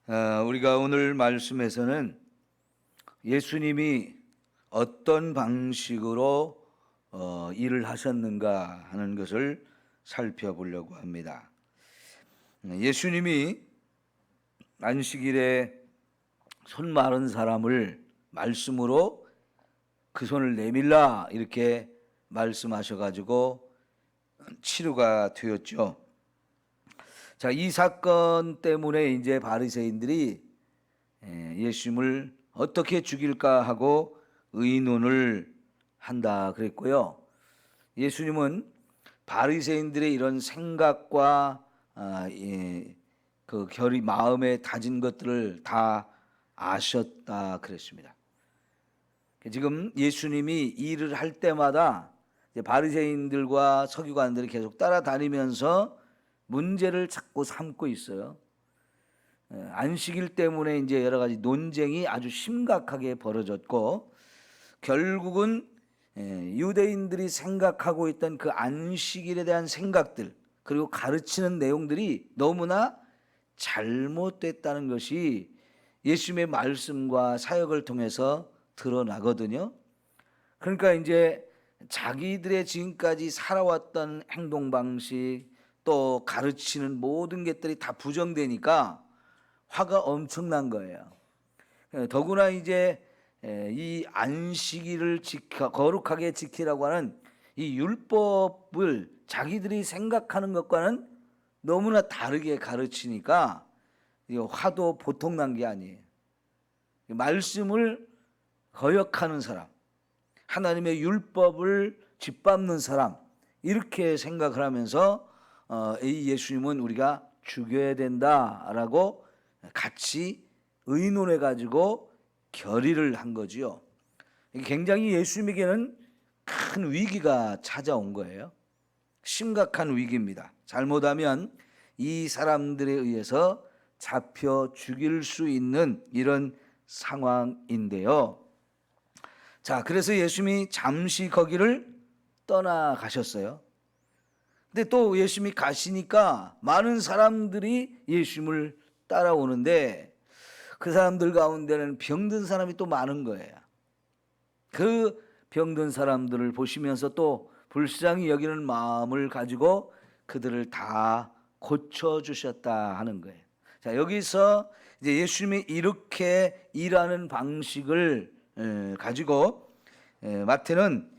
우리가 오늘 말씀에서는 예수님이 어떤 방식으로 일을 하셨는가 하는 것을 살펴보려고 합니다. 예수님이 안식일에 손 마른 사람을 말씀으로 그 손을 내밀라 이렇게 말씀하셔가지고 치료가 되었죠. 자, 이 사건 때문에 이제 바리새인들이 예수님을 어떻게 죽일까 하고 의논을 한다 그랬고요. 예수님은 바리새인들의 이런 생각과 그 결이 마음에 다진 것들을 다 아셨다 그랬습니다. 지금 예수님이 일을 할 때마다 바리새인들과 서기관들이 계속 따라다니면서 문제를 자꾸 삼고 있어요. 안식일 때문에 이제 여러 가지 논쟁이 아주 심각하게 벌어졌고, 결국은 유대인들이 생각하고 있던 그 안식일에 대한 생각들, 그리고 가르치는 내용들이 너무나 잘못됐다는 것이 예수님의 말씀과 사역을 통해서 드러나거든요. 그러니까 이제 자기들의 지금까지 살아왔던 행동 방식, 또 가르치는 모든 것들이 다 부정되니까 화가 엄청난 거예요. 더구나 이제 이 안식일을 거룩하게 지키라고 하는 이 율법을 자기들이 생각하는 것과는 너무나 다르게 가르치니까 화도 보통 난 게 아니에요. 말씀을 거역하는 사람, 하나님의 율법을 짓밟는 사람, 이렇게 생각을 하면서 이 예수님은 우리가 죽여야 된다라고 같이 의논해 가지고 결의를 한 거지요. 굉장히 예수님에게는 큰 위기가 찾아온 거예요. 심각한 위기입니다. 잘못하면 이 사람들에 의해서 잡혀 죽일 수 있는 이런 상황인데요. 자, 그래서 예수님이 잠시 거기를 떠나가셨어요. 근데 또 예수님이 가시니까 많은 사람들이 예수님을 따라오는데 그 사람들 가운데는 병든 사람이 또 많은 거예요. 그 병든 사람들을 보시면서 또 불쌍히 여기는 마음을 가지고 그들을 다 고쳐주셨다 하는 거예요. 자, 여기서 이제 예수님이 이렇게 일하는 방식을 가지고 마태는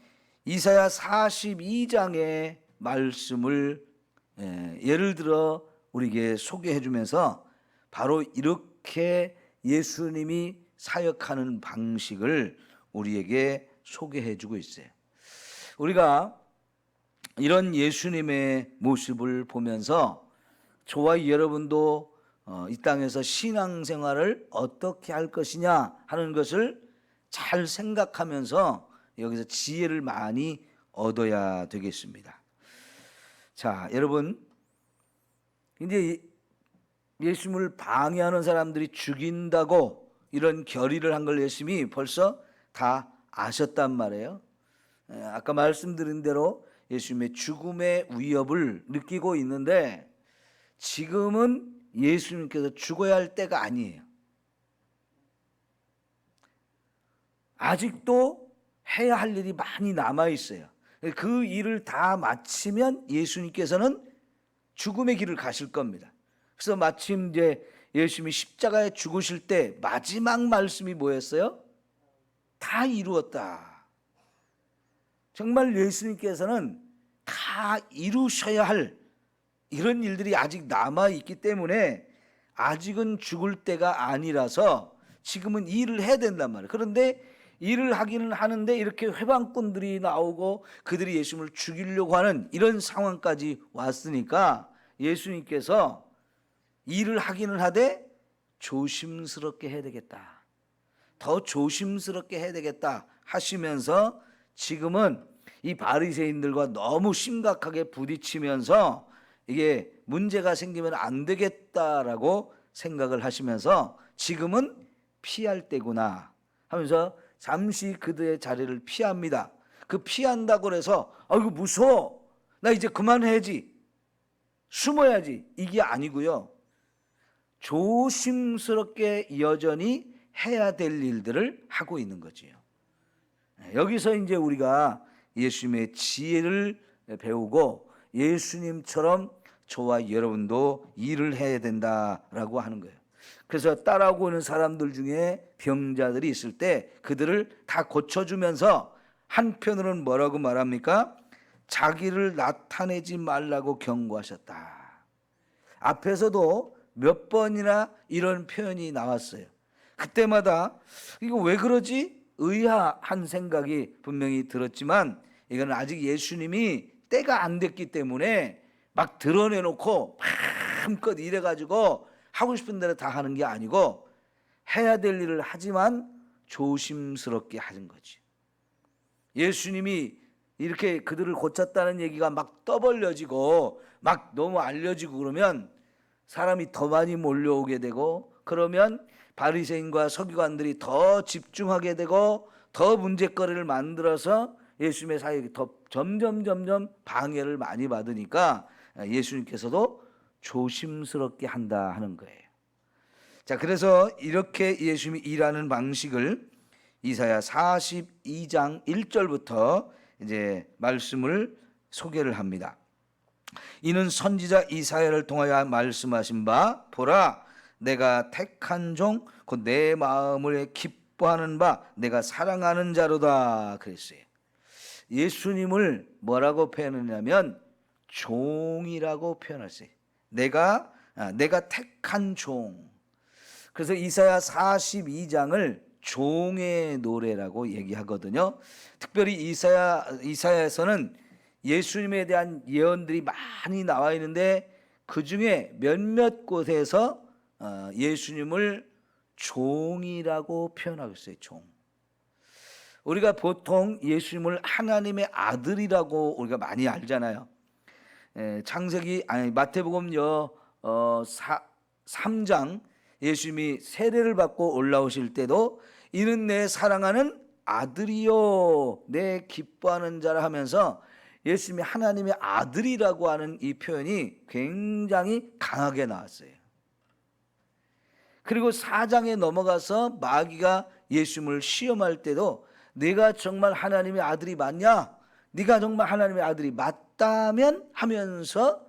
이사야 42장의 말씀을 예를 들어 우리에게 소개해 주면서 바로 이렇게 예수님이 사역하는 방식을 우리에게 소개해 주고 있어요. 우리가 이런 예수님의 모습을 보면서 저와 여러분도 이 땅에서 신앙생활을 어떻게 할 것이냐 하는 것을 잘 생각하면서 여기서 지혜를 많이 얻어야 되겠습니다. 자, 여러분, 이제 예수님을 방해하는 사람들이 죽인다고 이런 결의를 한 걸 예수님이 벌써 다 아셨단 말이에요. 아까 말씀드린 대로 예수님의 죽음의 위협을 느끼고 있는데 지금은 예수님께서 죽어야 할 때가 아니에요. 아직도 해야 할 일이 많이 남아 있어요. 그 일을 다 마치면 예수님께서는 죽음의 길을 가실 겁니다. 그래서 마침 이제 예수님이 십자가에 죽으실 때 마지막 말씀이 뭐였어요? 다 이루었다. 정말 예수님께서는 다 이루셔야 할 이런 일들이 아직 남아 있기 때문에 아직은 죽을 때가 아니라서 지금은 일을 해야 된단 말이에요. 그런데 일을 하기는 하는데 이렇게 회방꾼들이 나오고 그들이 예수님을 죽이려고 하는 이런 상황까지 왔으니까 예수님께서 일을 하기는 하되 조심스럽게 해야 되겠다. 더 조심스럽게 해야 되겠다 하시면서 지금은 이 바리새인들과 너무 심각하게 부딪히면서 이게 문제가 생기면 안 되겠다라고 생각을 하시면서 지금은 피할 때구나 하면서 잠시 그들의 자리를 피합니다. 그 피한다고 해서 아이고 무서워, 나 이제 그만해야지, 숨어야지, 이게 아니고요. 조심스럽게 여전히 해야 될 일들을 하고 있는 거지요. 여기서 이제 우리가 예수님의 지혜를 배우고 예수님처럼 저와 여러분도 일을 해야 된다라고 하는 거예요. 그래서 따라오고 있는 사람들 중에 병자들이 있을 때 그들을 다 고쳐주면서 한편으로는 뭐라고 말합니까? 자기를 나타내지 말라고 경고하셨다. 앞에서도 몇 번이나 이런 표현이 나왔어요. 그때마다 이거 왜 그러지? 의아한 생각이 분명히 들었지만 이건 아직 예수님이 때가 안 됐기 때문에 막 드러내놓고 마음껏 이래가지고 하고 싶은 대로 다 하는 게 아니고 해야 될 일을 하지만 조심스럽게 하는 거지. 예수님이 이렇게 그들을 고쳤다는 얘기가 막 떠벌려지고 막 너무 알려지고 그러면 사람이 더 많이 몰려오게 되고 그러면 바리새인과 서기관들이 더 집중하게 되고 더 문제거리를 만들어서 예수님의 사역이 더 점점 방해를 많이 받으니까 예수님께서도 조심스럽게 한다 하는 거예요. 자, 그래서 이렇게 예수님이 일하는 방식을 이사야 42장 1절부터 이제 말씀을 소개를 합니다. 이는 선지자 이사야를 통하여 말씀하신 바 보라 내가 택한 종 곧 내 마음을 기뻐하는 바 내가 사랑하는 자로다 그랬어요. 예수님을 뭐라고 표현하냐면 종이라고 표현했어요. 내가 택한 종. 그래서 이사야 42장을 종의 노래라고 얘기하거든요. 특별히 이사야에서는 예수님에 대한 예언들이 많이 나와 있는데 그 중에 몇몇 곳에서 예수님을 종이라고 표현하고 있어요. 종. 우리가 보통 예수님을 하나님의 아들이라고 우리가 많이 알잖아요. 마태복음 3장 예수님이 세례를 받고 올라오실 때도 이는 내 사랑하는 아들이요 내 기뻐하는 자라 하면서 예수님이 하나님의 아들이라고 하는 이 표현이 굉장히 강하게 나왔어요. 그리고 4장에 넘어가서 마귀가 예수님을 시험할 때도 네가 정말 하나님의 아들이 맞냐? 네가 정말 하나님의 아들이 맞다면 하면서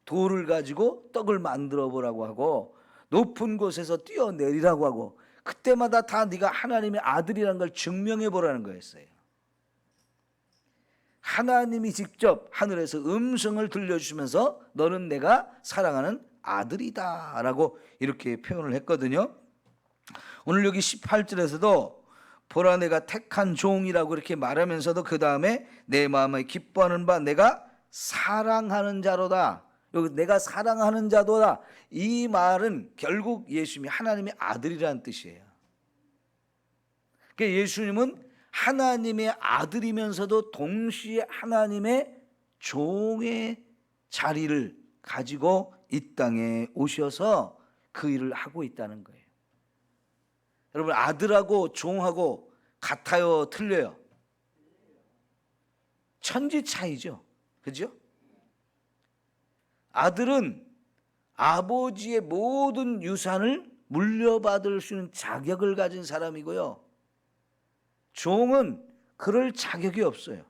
돌을 가지고 떡을 만들어 보라고 하고 높은 곳에서 뛰어내리라고 하고 그때마다 다 네가 하나님의 아들이라는 걸 증명해 보라는 거였어요. 하나님이 직접 하늘에서 음성을 들려주시면서 너는 내가 사랑하는 아들이다 라고 이렇게 표현을 했거든요. 오늘 여기 18절에서도 보라 내가 택한 종이라고 이렇게 말하면서도 그 다음에 내 마음에 기뻐하는 바 내가 사랑하는 자로다. 여기 내가 사랑하는 자도다. 이 말은 결국 예수님이 하나님의 아들이라는 뜻이에요. 그러니까 예수님은 하나님의 아들이면서도 동시에 하나님의 종의 자리를 가지고 이 땅에 오셔서 그 일을 하고 있다는 거예요. 여러분 아들하고 종하고 같아요? 틀려요? 천지 차이죠. 그죠? 아들은 아버지의 모든 유산을 물려받을 수 있는 자격을 가진 사람이고요. 종은 그럴 자격이 없어요.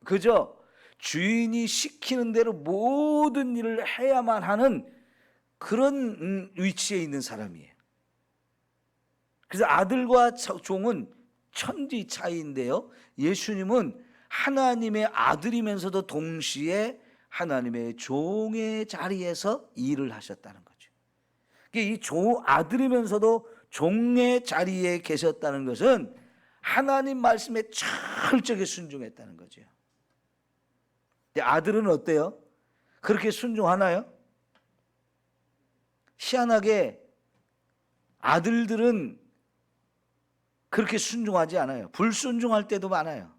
그저 주인이 시키는 대로 모든 일을 해야만 하는 그런 위치에 있는 사람이에요. 그래서 아들과 종은 천지 차이인데요. 예수님은 하나님의 아들이면서도 동시에 하나님의 종의 자리에서 일을 하셨다는 거죠. 이 아들이면서도 종의 자리에 계셨다는 것은 하나님 말씀에 철저하게 순종했다는 거죠. 근데 아들은 어때요? 그렇게 순종하나요? 희한하게 아들들은 그렇게 순종하지 않아요. 불순종할 때도 많아요.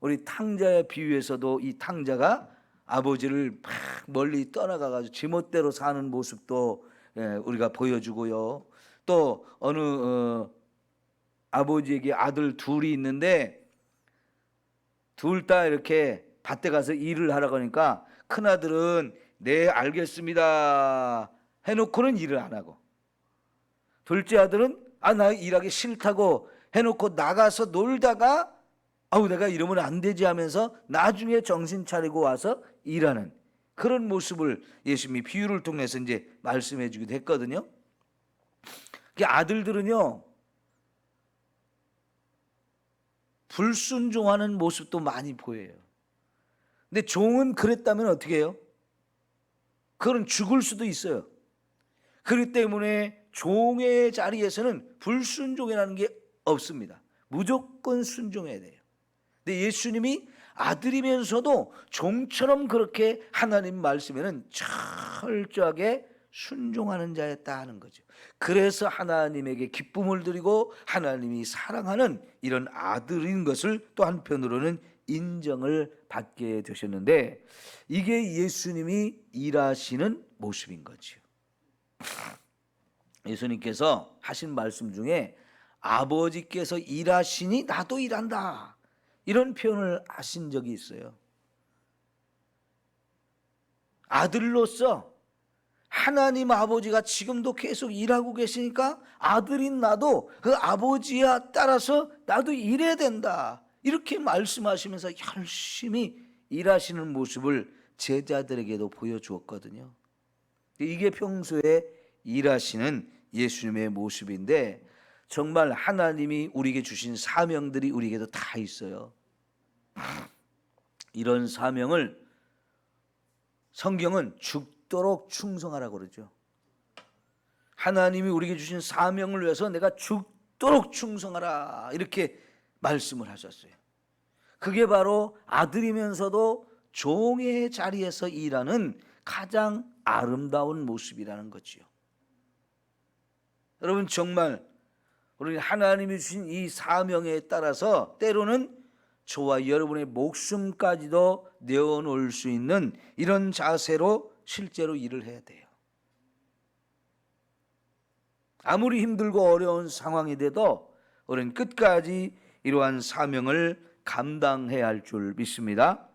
우리 탕자의 비유에서도 이 탕자가 아버지를 막 멀리 떠나가가지고 지멋대로 사는 모습도 우리가 보여주고요. 또 어느 아버지에게 아들 둘이 있는데 둘 다 이렇게 밭에 가서 일을 하라고 하니까 큰아들은 네 알겠습니다 해놓고는 일을 안 하고, 둘째 아들은 나 일하기 싫다고 해놓고 나가서 놀다가 내가 이러면 안 되지 하면서 나중에 정신 차리고 와서 일하는 그런 모습을 예수님이 비유를 통해서 이제 말씀해 주기도 했거든요. 아들들은요 불순종하는 모습도 많이 보여요. 근데 종은 그랬다면 어떻게 해요? 그건 죽을 수도 있어요. 그렇기 때문에 종의 자리에서는 불순종이라는 게 없습니다. 무조건 순종해야 돼요. 근데 예수님이 아들이면서도 종처럼 그렇게 하나님 말씀에는 철저하게 순종하는 자였다 하는 거죠. 그래서 하나님에게 기쁨을 드리고 하나님이 사랑하는 이런 아들인 것을 또 한편으로는 인정을 받게 되셨는데, 이게 예수님이 일하시는 모습인 거죠. 예수님께서 하신 말씀 중에 아버지께서 일하시니 나도 일한다, 이런 표현을 하신 적이 있어요. 아들로서 하나님 아버지가 지금도 계속 일하고 계시니까 아들인 나도 그 아버지에 따라서 나도 일해야 된다, 이렇게 말씀하시면서 열심히 일하시는 모습을 제자들에게도 보여주었거든요. 이게 평소에 일하시는 예수님의 모습인데, 정말 하나님이 우리에게 주신 사명들이 우리에게도 다 있어요. 이런 사명을 성경은 죽도록 충성하라고 그러죠. 하나님이 우리에게 주신 사명을 위해서 내가 죽도록 충성하라, 이렇게 말씀을 하셨어요. 그게 바로 아들이면서도 종의 자리에서 일하는 가장 아름다운 모습이라는 거지요. 여러분, 정말 우리 하나님이 주신 이 사명에 따라서 때로는 저와 여러분의 목숨까지도 내어놓을 수 있는 이런 자세로 실제로 일을 해야 돼요. 아무리 힘들고 어려운 상황이 돼도 우리는 끝까지 이러한 사명을 감당해야 할 줄 믿습니다.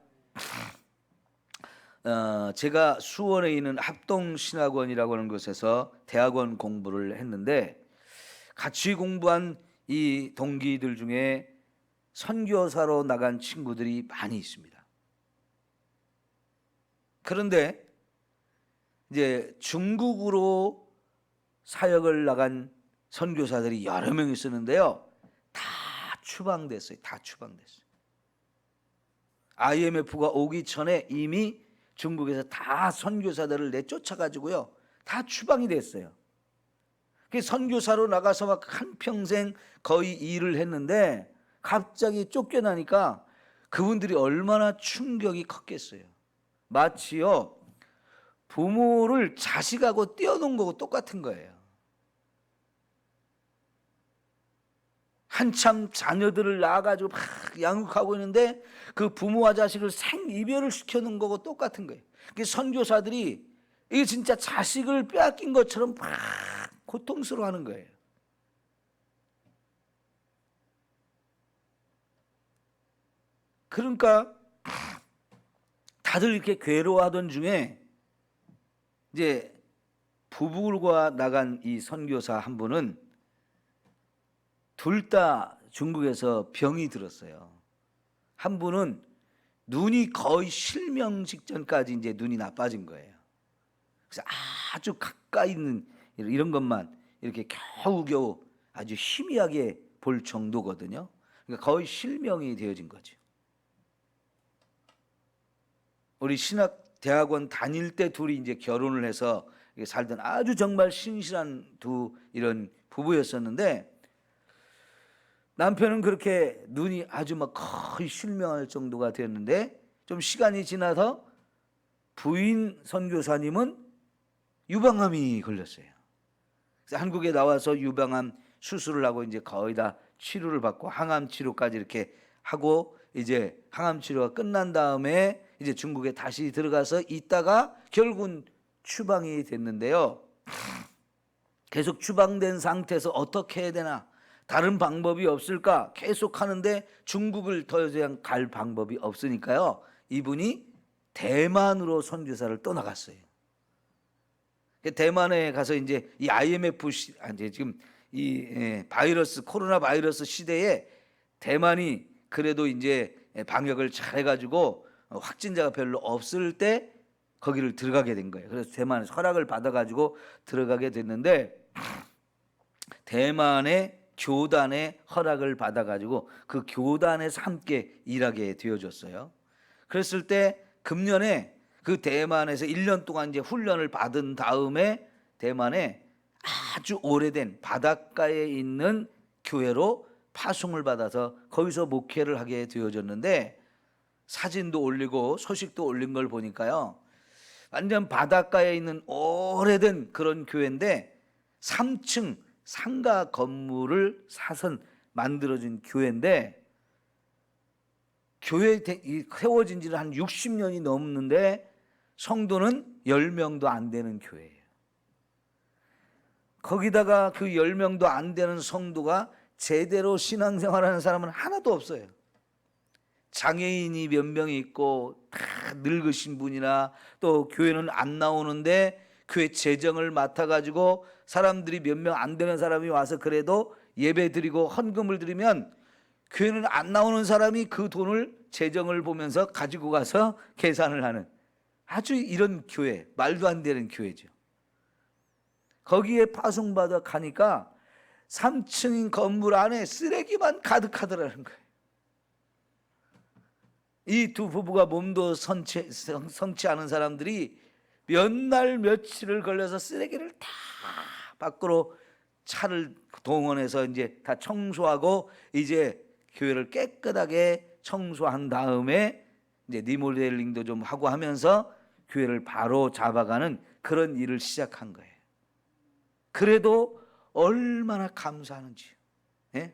제가 수원에 있는 합동신학원이라고 하는 곳에서 대학원 공부를 했는데, 같이 공부한 이 동기들 중에 선교사로 나간 친구들이 많이 있습니다. 그런데 이제 중국으로 사역을 나간 선교사들이 여러 명 있었는데요, 다 추방됐어요. 다 추방됐어요. IMF가 오기 전에 이미 중국에서 다 선교사들을 내쫓아가지고요, 다 추방이 됐어요. 선교사로 나가서 막 한평생 거의 일을 했는데 갑자기 쫓겨나니까 그분들이 얼마나 충격이 컸겠어요. 마치요 부모를 자식하고 떼어놓은 거고 똑같은 거예요. 한참 자녀들을 낳아가지고 막 양육하고 있는데 그 부모와 자식을 생이별을 시켜놓은 거고 똑같은 거예요. 선교사들이 이게 진짜 자식을 빼앗긴 것처럼 막 고통스러워하는 거예요. 그러니까 다들 이렇게 괴로워하던 중에 이제 부부가 나간 이 선교사 한 분은 둘 다 중국에서 병이 들었어요. 한 분은 눈이 거의 실명 직전까지 이제 눈이 나빠진 거예요. 그래서 아주 가까이 있는 이런 것만 이렇게 겨우겨우 아주 희미하게 볼 정도거든요. 그러니까 거의 실명이 되어진 거죠. 우리 신학대학원 다닐 때 둘이 이제 결혼을 해서 살던 아주 정말 신실한 두 이런 부부였었는데, 남편은 그렇게 눈이 아주 막 거의 실명할 정도가 되었는데, 좀 시간이 지나서 부인 선교사님은 유방암이 걸렸어요. 그래서 한국에 나와서 유방암 수술을 하고 이제 거의 다 치료를 받고 항암 치료까지 이렇게 하고, 이제 항암 치료가 끝난 다음에 이제 중국에 다시 들어가서 있다가 결국은 추방이 됐는데요. 계속 추방된 상태에서 어떻게 해야 되나, 다른 방법이 없을까 계속 하는데 중국을 더 이상 갈 방법이 없으니까요, 이분이 대만으로 선교사를 떠나갔어요. 대만에 가서 이제 이 IMF 이제 지금 이 코로나 바이러스 시대에 대만이 그래도 이제 방역을 잘 해가지고 확진자가 별로 없을 때 거기를 들어가게 된 거예요. 그래서 대만에서 허락을 받아가지고 들어가게 됐는데, 대만의 교단의 허락을 받아가지고 그 교단에서 함께 일하게 되어졌어요. 그랬을 때 금년에 그 대만에서 1년 동안 이제 훈련을 받은 다음에 대만에 아주 오래된 바닷가에 있는 교회로 파송을 받아서 거기서 목회를 하게 되어졌는데, 사진도 올리고 소식도 올린 걸 보니까요, 완전 바닷가에 있는 오래된 그런 교회인데 3층 상가 건물을 사서 만들어진 교회인데, 교회 세워진 지는 한 60년이 넘는데 성도는 10명도 안 되는 교회예요. 거기다가 그 10명도 안 되는 성도가 제대로 신앙생활하는 사람은 하나도 없어요. 장애인이 몇 명이 있고 다 늙으신 분이나, 또 교회는 안 나오는데 교회 재정을 맡아가지고 사람들이 몇 명 안 되는 사람이 와서 그래도 예배 드리고 헌금을 드리면 교회는 안 나오는 사람이 그 돈을 재정을 보면서 가지고 가서 계산을 하는, 아주 이런 교회, 말도 안 되는 교회죠. 거기에 파송받아 가니까 3층 건물 안에 쓰레기만 가득하더라는 거예요. 이 두 부부가 몸도 성치 않은 사람들이 몇 날 며칠을 걸려서 쓰레기를 다 밖으로 차를 동원해서 이제 다 청소하고, 이제 교회를 깨끗하게 청소한 다음에 이제 리모델링도 좀 하고 하면서 교회를 바로 잡아가는 그런 일을 시작한 거예요. 그래도 얼마나 감사하는지요. 예?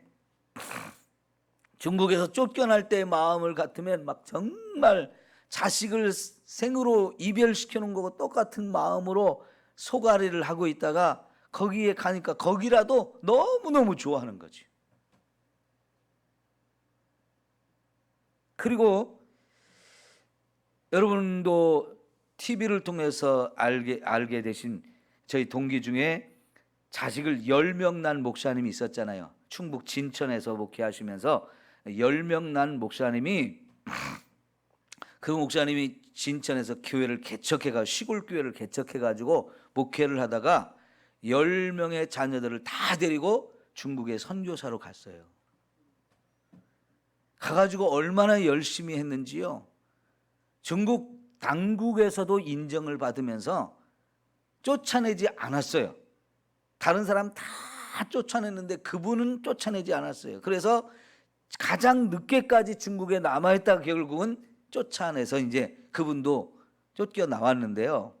중국에서 쫓겨날 때의 마음을 같으면 막 정말 자식을 생으로 이별시켜 놓은 거고 똑같은 마음으로 소가리를 하고 있다가 거기에 가니까 거기라도 너무너무 좋아하는 거지. 그리고 여러분도 TV를 통해서 알게 되신 저희 동기 중에 자식을 10명 낳은 목사님이 있었잖아요. 충북 진천에서 목회하시면서 10명 낳은 목사님이, 그 목사님이 진천에서 교회를 개척해가지고 시골 교회를 개척해가지고 목회를 하다가 10명의 자녀들을 다 데리고 중국에 선교사로 갔어요. 가가지고 얼마나 열심히 했는지요. 중국 당국에서도 인정을 받으면서 쫓아내지 않았어요. 다른 사람 다 쫓아냈는데 그분은 쫓아내지 않았어요. 그래서 가장 늦게까지 중국에 남아있다가 결국은 쫓아내서 이제 그분도 쫓겨 나왔는데요.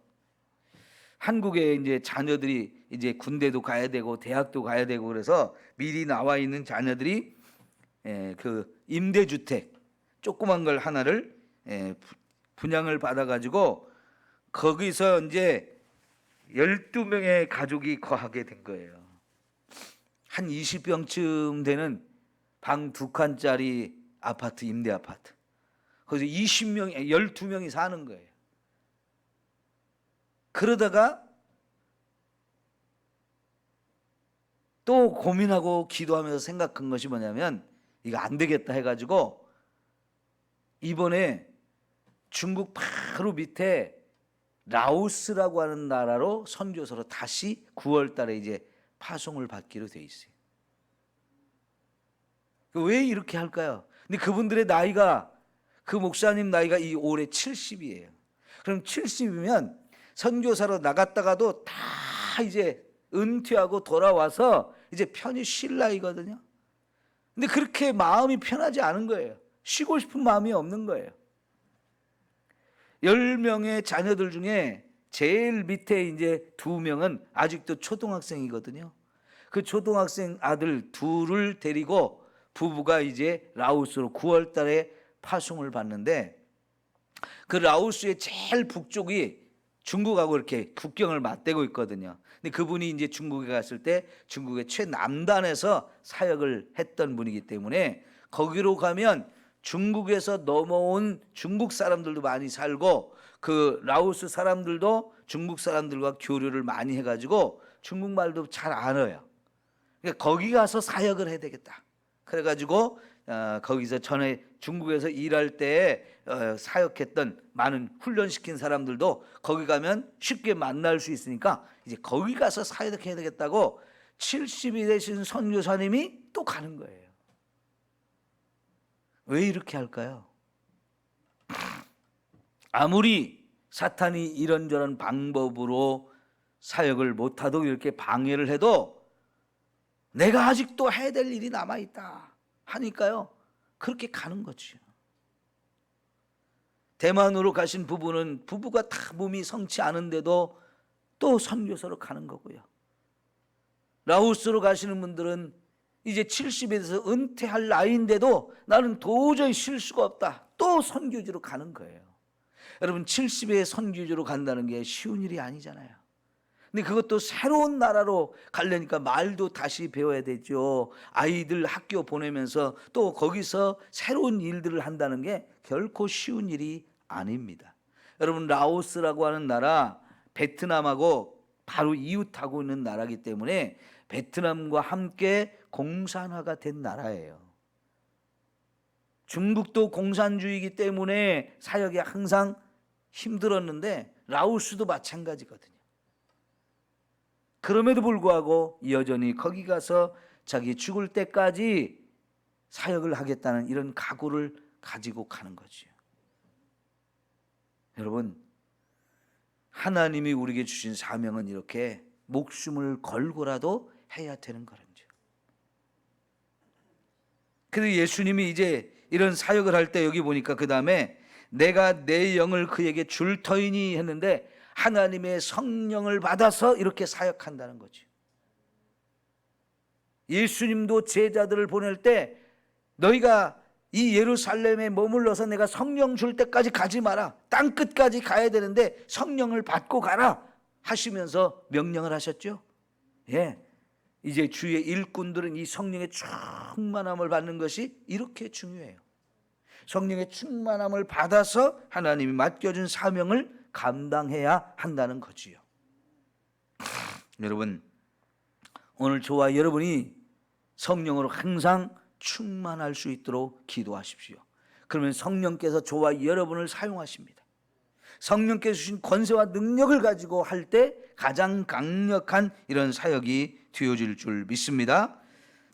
한국에 이제 자녀들이 이제 군대도 가야 되고 대학도 가야 되고 그래서 미리 나와 있는 자녀들이 그 임대주택 조그만 걸 하나를 분양을 받아가지고 거기서 이제 12명의 가족이 거하게 된 거예요. 한 20평쯤 되는 방 2칸짜리 아파트, 임대 아파트. 거기서 12명이 사는 거예요. 그러다가 또 고민하고 기도하면서 생각한 것이 뭐냐면, 이거 안 되겠다 해가지고 이번에 중국 바로 밑에 라오스라고 하는 나라로 선교사로 다시 9월 달에 이제 파송을 받기로 돼 있어요. 왜 이렇게 할까요? 근데 그분들의 나이가, 그 목사님 나이가 이 올해 70이에요. 그럼 70이면 선교사로 나갔다가도 다 이제 은퇴하고 돌아와서 이제 편히 쉴 나이거든요. 근데 그렇게 마음이 편하지 않은 거예요. 쉬고 싶은 마음이 없는 거예요. 10명의 자녀들 중에 제일 밑에 이제 2명은 아직도 초등학생이거든요. 그 초등학생 아들 둘을 데리고 부부가 이제 라오스로 9월 달에 파송을 받는데, 그 라오스의 제일 북쪽이 중국하고 이렇게 국경을 맞대고 있거든요. 근데 그분이 이제 중국에 갔을 때 중국의 최남단에서 사역을 했던 분이기 때문에 거기로 가면 중국에서 넘어온 중국 사람들도 많이 살고 그 라오스 사람들도 중국 사람들과 교류를 많이 해가지고 중국말도 잘 알아요. 그러니까 거기 가서 사역을 해야 되겠다. 그래가지고 거기서 전에 중국에서 일할 때 사역했던 많은 훈련시킨 사람들도 거기 가면 쉽게 만날 수 있으니까 이제 거기 가서 사역해야 되겠다고 70이 되신 선교사님이 또 가는 거예요. 왜 이렇게 할까요? 아무리 사탄이 이런저런 방법으로 사역을 못하도록 이렇게 방해를 해도 내가 아직도 해야 될 일이 남아있다 하니까요, 그렇게 가는 거죠. 대만으로 가신 부부는 부부가 다 몸이 성치 않은데도 또 선교사로 가는 거고요. 라오스로 가시는 분들은 이제 70에 대해서 은퇴할 나이인데도 나는 도저히 쉴 수가 없다, 또 선교지로 가는 거예요. 여러분, 70에 선교지로 간다는 게 쉬운 일이 아니잖아요. 근데 그것도 새로운 나라로 가려니까 말도 다시 배워야 되죠. 아이들 학교 보내면서 또 거기서 새로운 일들을 한다는 게 결코 쉬운 일이 아닙니다. 여러분, 라오스라고 하는 나라 베트남하고 바로 이웃하고 있는 나라이기 때문에 베트남과 함께 공산화가 된 나라예요. 중국도 공산주의이기 때문에 사역이 항상 힘들었는데 라오스도 마찬가지거든요. 그럼에도 불구하고 여전히 거기 가서 자기 죽을 때까지 사역을 하겠다는 이런 각오를 가지고 가는 거죠. 여러분, 하나님이 우리에게 주신 사명은 이렇게 목숨을 걸고라도 해야 되는 거죠. 그래서 예수님이 이제 이런 사역을 할 때 여기 보니까 그 다음에 내가 내 영을 그에게 줄 터이니 했는데 하나님의 성령을 받아서 이렇게 사역한다는 거죠. 예수님도 제자들을 보낼 때 너희가 이 예루살렘에 머물러서 내가 성령 줄 때까지 가지 마라, 땅 끝까지 가야 되는데 성령을 받고 가라 하시면서 명령을 하셨죠. 예, 이제 주의 일꾼들은 이 성령의 충만함을 받는 것이 이렇게 중요해요. 성령의 충만함을 받아서 하나님이 맡겨준 사명을 감당해야 한다는 거지요. 여러분, 오늘 저와 여러분이 성령으로 항상 충만할 수 있도록 기도하십시오. 그러면 성령께서 저와 여러분을 사용하십니다. 성령께서 주신 권세와 능력을 가지고 할 때 가장 강력한 이런 사역이 되어질 줄 믿습니다.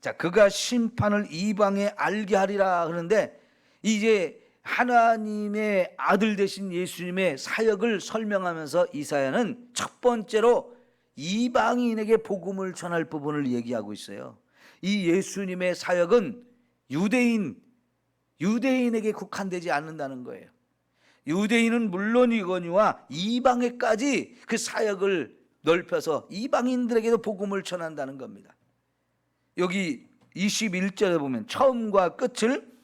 자, 그가 심판을 이방에 알게 하리라 하는데 이제 하나님의 아들 되신 예수님의 사역을 설명하면서 이사야는 첫 번째로 이방인에게 복음을 전할 부분을 얘기하고 있어요. 이 예수님의 사역은 유대인에게 국한되지 않는다는 거예요. 유대인은 물론이거니와 이방에까지 그 사역을 넓혀서 이방인들에게도 복음을 전한다는 겁니다. 여기 21절에 보면 처음과 끝을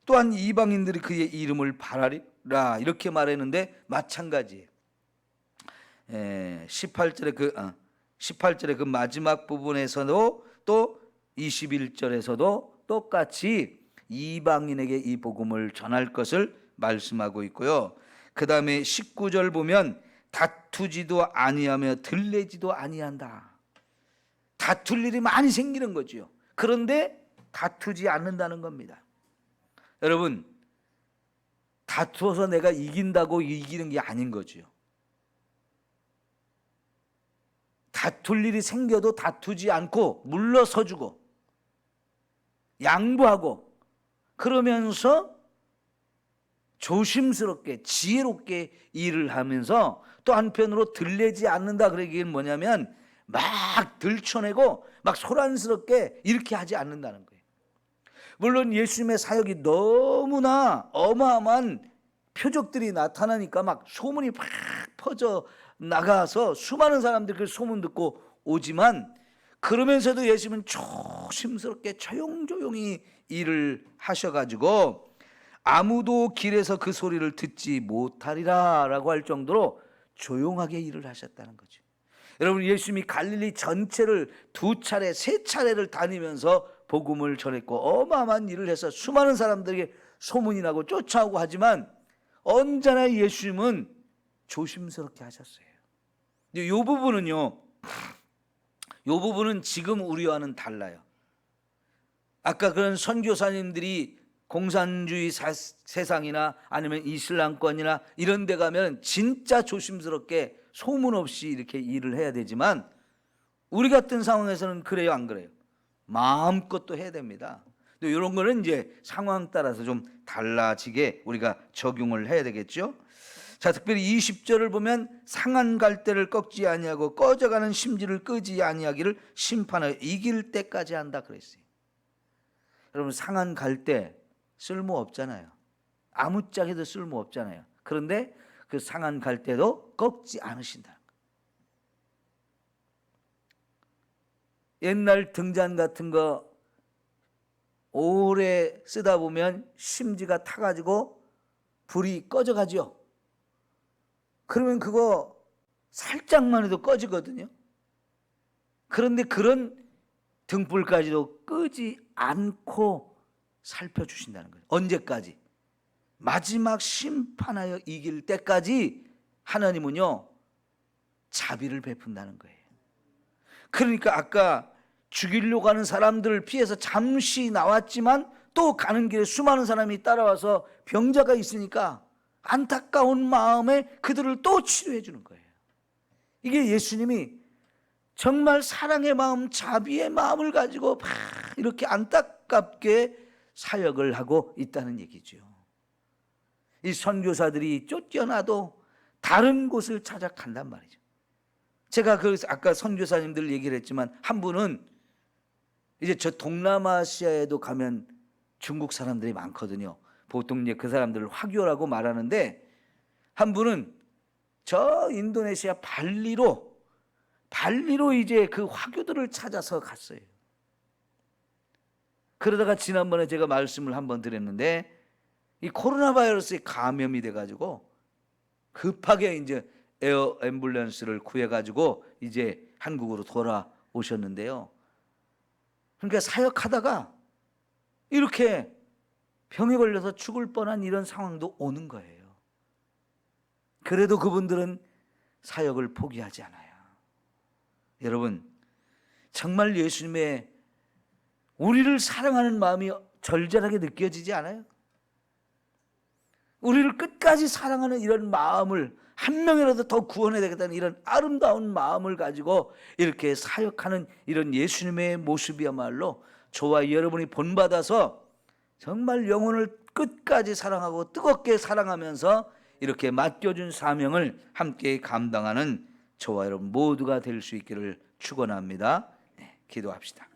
또한 이방인들이 그의 이름을 바라리라 이렇게 말했는데 마찬가지예요. 18절의 그 마지막 부분에서도 또 21절에서도 똑같이 이방인에게 이 복음을 전할 것을 말씀하고 있고요. 그 다음에 19절 보면 다투지도 아니하며 들레지도 아니한다. 다툴 일이 많이 생기는 거죠. 그런데 다투지 않는다는 겁니다. 여러분, 다투어서 내가 이긴다고 이기는 게 아닌 거죠. 다툴 일이 생겨도 다투지 않고 물러서주고 양보하고 그러면서 조심스럽게 지혜롭게 일을 하면서 또 한편으로 들레지 않는다. 그러기엔 뭐냐면 막 들춰내고 막 소란스럽게 이렇게 하지 않는다는 거예요. 물론 예수님의 사역이 너무나 어마어마한 표적들이 나타나니까 막 소문이 팍 퍼져 나가서 수많은 사람들이 그 소문 듣고 오지만 그러면서도 예수님은 조심스럽게 조용조용히 일을 하셔가지고 아무도 길에서 그 소리를 듣지 못하리라 라고 할 정도로 조용하게 일을 하셨다는 거죠. 여러분, 예수님이 갈릴리 전체를 2차례 3차례를 다니면서 복음을 전했고 어마어마한 일을 해서 수많은 사람들에게 소문이 나고 쫓아오고 하지만 언제나 예수님은 조심스럽게 하셨어요. 근데 이 부분은요, 이 부분은 지금 우리와는 달라요. 아까 그런 선교사님들이 공산주의 세상이나 아니면 이슬람권이나 이런 데 가면 진짜 조심스럽게 소문 없이 이렇게 일을 해야 되지만 우리 같은 상황에서는 그래요, 안 그래요? 마음껏 또 해야 됩니다. 또 이런 거는 이제 상황 따라서 좀 달라지게 우리가 적용을 해야 되겠죠. 자, 특별히 20절을 보면 상한 갈대를 꺾지 아니하고 꺼져가는 심지를 끄지 아니하기를 심판하여 이길 때까지 한다 그랬어요. 여러분, 상한 갈대 쓸모 없잖아요. 아무짝에도 쓸모 없잖아요. 그런데 그 상한 갈대도 꺾지 않으신다. 옛날 등잔 같은 거 오래 쓰다 보면 심지가 타가지고 불이 꺼져가죠. 그러면 그거 살짝만 해도 꺼지거든요. 그런데 그런 등불까지도 끄지 않고 살펴주신다는 거예요. 언제까지? 마지막 심판하여 이길 때까지 하나님은요, 자비를 베푼다는 거예요. 그러니까 아까 죽이려고 하는 사람들을 피해서 잠시 나왔지만 또 가는 길에 수많은 사람이 따라와서 병자가 있으니까 안타까운 마음에 그들을 또 치료해 주는 거예요. 이게 예수님이 정말 사랑의 마음, 자비의 마음을 가지고 막 이렇게 안타깝게 사역을 하고 있다는 얘기죠. 이 선교사들이 쫓겨나도 다른 곳을 찾아간단 말이죠. 제가 아까 선교사님들 얘기를 했지만 한 분은 이제 저 동남아시아에도 가면 중국 사람들이 많거든요. 보통 이제 그 사람들을 화교라고 말하는데 한 분은 저 인도네시아 발리로 이제 그 화교들을 찾아서 갔어요. 그러다가 지난번에 제가 말씀을 한번 드렸는데 이 코로나 바이러스에 감염이 돼가지고 급하게 이제 에어 앰뷸런스를 구해가지고 이제 한국으로 돌아오셨는데요. 그러니까 사역하다가 이렇게 병에 걸려서 죽을 뻔한 이런 상황도 오는 거예요. 그래도 그분들은 사역을 포기하지 않아요. 여러분, 정말 예수님의 우리를 사랑하는 마음이 절절하게 느껴지지 않아요? 우리를 끝까지 사랑하는 이런 마음을 한 명이라도 더 구원해야 되겠다는 이런 아름다운 마음을 가지고 이렇게 사역하는 이런 예수님의 모습이야말로 저와 여러분이 본받아서 정말 영혼을 끝까지 사랑하고 뜨겁게 사랑하면서 이렇게 맡겨준 사명을 함께 감당하는 저와 여러분 모두가 될 수 있기를 축원합니다. 네, 기도합시다.